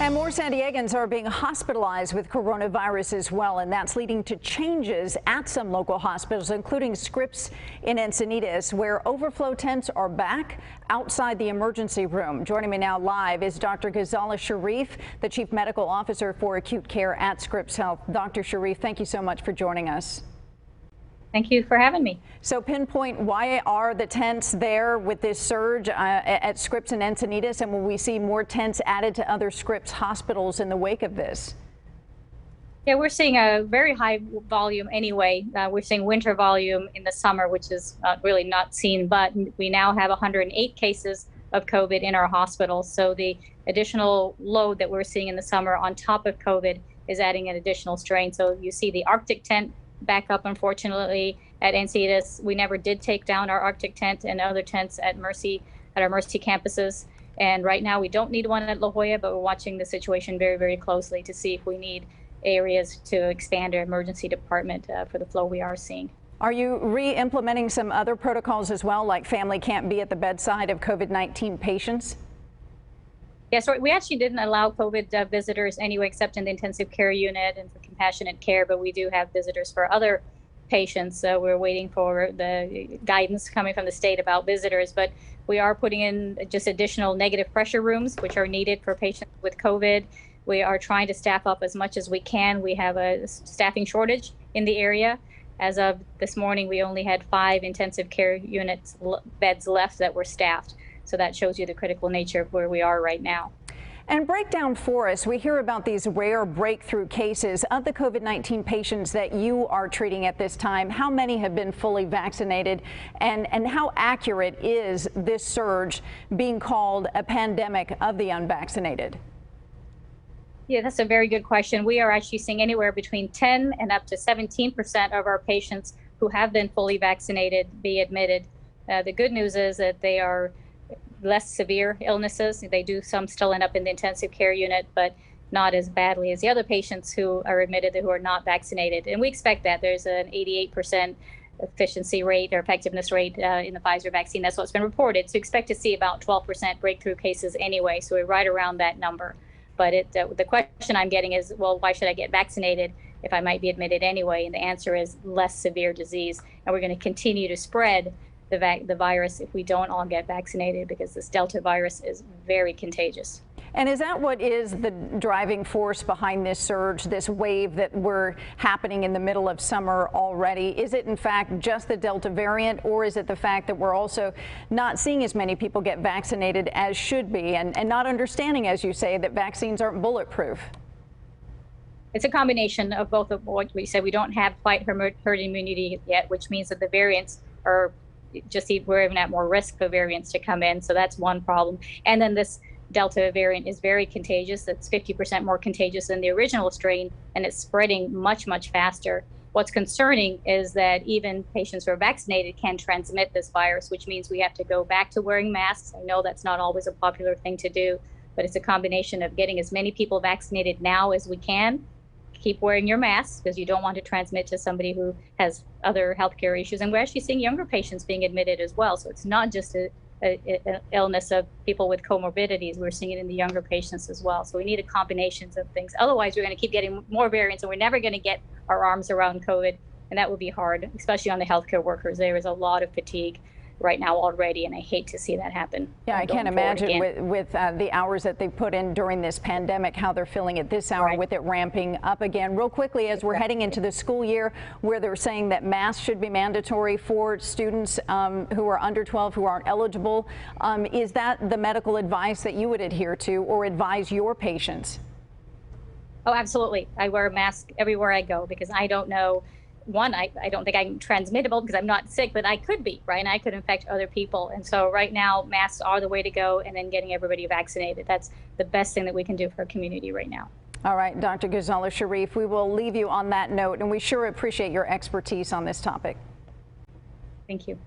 And more San Diegans are being hospitalized with coronavirus as well, and that's leading to changes at some local hospitals, including Scripps in Encinitas, where overflow tents are back outside the emergency room. Joining me now live is Dr. Ghazala Sharif, the Chief Medical Officer for Acute Care at Scripps Health. Dr. Sharif, thank you so much for joining us. Thank you for having me. So pinpoint, why are the tents there with this surge at Scripps and Encinitas, and will we see more tents added to other Scripps hospitals in the wake of this? Yeah, we're seeing a very high volume anyway. We're seeing winter volume in the summer, which is really not seen, but we now have 108 cases of COVID in our hospitals. So the additional load that we're seeing in the summer on top of COVID is adding an additional strain. So you see the Arctic tent back up, unfortunately, at Encinitas. We never did take down our Arctic tent and other tents at our Mercy campuses. And right now we don't need one at La Jolla, but we're watching the situation very, very closely to see if we need areas to expand our emergency department for the flow we are seeing. Are you re-implementing some other protocols as well, like family can't be at the bedside of COVID-19 patients? Yes, yeah, so we actually didn't allow COVID visitors anyway, except in the intensive care unit and for compassionate care, but we do have visitors for other patients. So we're waiting for the guidance coming from the state about visitors, but we are putting in just additional negative pressure rooms, which are needed for patients with COVID. We are trying to staff up as much as we can. We have a staffing shortage in the area. As of this morning, we only had 5 intensive care units beds left that were staffed. So that shows you the critical nature of where we are right now. And break down for us, we hear about these rare breakthrough cases of the COVID-19 patients that you are treating at this time. How many have been fully vaccinated, and how accurate is this surge being called a pandemic of the unvaccinated? Yeah, that's a very good question. We are actually seeing anywhere between 10 and up to 17% of our patients who have been fully vaccinated be admitted. The good news is that they are less severe illnesses. They do some still end up in the intensive care unit, but not as badly as the other patients who are admitted who are not vaccinated. And we expect that. There's an 88% efficiency rate or effectiveness rate in the Pfizer vaccine. That's what's been reported. So expect to see about 12% breakthrough cases anyway. So we're right around that number. But the question I'm getting is, well, why should I get vaccinated if I might be admitted anyway? And the answer is less severe disease. And we're going to continue to spread the virus if we don't all get vaccinated, because this Delta virus is very contagious. And is that what is the driving force behind this surge, this wave that we're happening in the middle of summer already? Is it in fact just the Delta variant, or is it the fact that we're also not seeing as many people get vaccinated as should be, and not understanding, as you say, that vaccines aren't bulletproof? It's a combination of both of what we said. We don't have quite herd immunity yet, which means that the variants are we're even at more risk for variants to come in. So that's one problem. And then this Delta variant is very contagious. It's 50% more contagious than the original strain, and it's spreading much, much faster. What's concerning is that even patients who are vaccinated can transmit this virus, which means we have to go back to wearing masks. I know that's not always a popular thing to do, but it's a combination of getting as many people vaccinated now as we can. Keep wearing your mask because you don't want to transmit to somebody who has other healthcare issues. And we're actually seeing younger patients being admitted as well. So it's not just an illness of people with comorbidities. We're seeing it in the younger patients as well. So we need a combination of things. Otherwise, we're going to keep getting more variants, and we're never going to get our arms around COVID. And that will be hard, especially on the healthcare workers. There is a lot of fatigue right now already, and I hate to see that happen. Yeah, I can't imagine with the hours that they put in during this pandemic, how they're feeling at this hour with it ramping up again. Real quickly, as we're heading into the school year, where they're saying that masks should be mandatory for students who are under 12 who aren't eligible, is that the medical advice that you would adhere to or advise your patients? Oh, absolutely. I wear a mask everywhere I go because I don't know. One, I don't think I'm transmittable because I'm not sick, but I could be, right? And I could infect other people. And so right now, masks are the way to go, and then getting everybody vaccinated. That's the best thing that we can do for our community right now. All right, Dr. Ghazala Sharif, we will leave you on that note, and we sure appreciate your expertise on this topic. Thank you.